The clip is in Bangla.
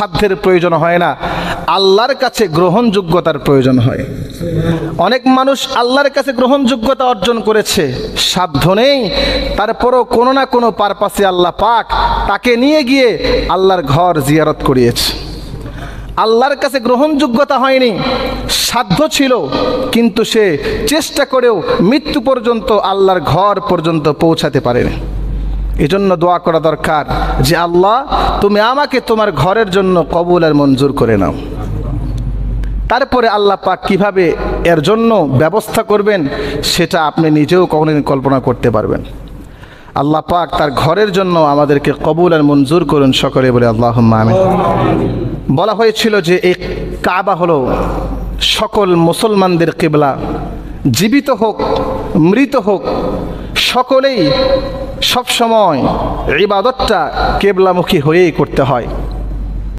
সাধ্যের প্রয়োজন হয় না, আল্লাহর কাছে গ্রহণযোগ্যতার প্রয়োজন হয়। অনেক মানুষ আল্লাহর কাছে গ্রহণযোগ্যতা অর্জন করেছে, সাধ্য নেই, তারপরও কোনো না কোনো পারপাসে আল্লাহ পাক তাকে নিয়ে গিয়ে আল্লাহর ঘর জিয়ারত করিয়েছে। আল্লাহর কাছে গ্রহণযোগ্যতা হয়নি, সাধ্য ছিল, কিন্তু সে চেষ্টা করেও মৃত্যু পর্যন্ত আল্লাহর ঘর পর্যন্ত পৌঁছাতে পারেনি। এজন্য দোয়া করা দরকার যে আল্লাহ তুমি আমাকে তোমার ঘরের জন্য কবুল আর মঞ্জুর করে নাও। তারপরে আল্লাহ পাক কিভাবে এর জন্য ব্যবস্থা করবেন সেটা আপনি নিজেও কখনো কল্পনা করতে পারবেন। আল্লাহ পাক তার ঘরের জন্য আমাদেরকে কবুল আর মঞ্জুর করুন, সকলে বলে আল্লাহুম্মা আমিন। বলা হয়েছিল যে এই কাবা হলো সকল মুসলমানদের কিবলা, জীবিত হোক মৃত হোক সকলেই সবসময় ইবাদতটা কিবলামুখী হয়েই করতে হয়।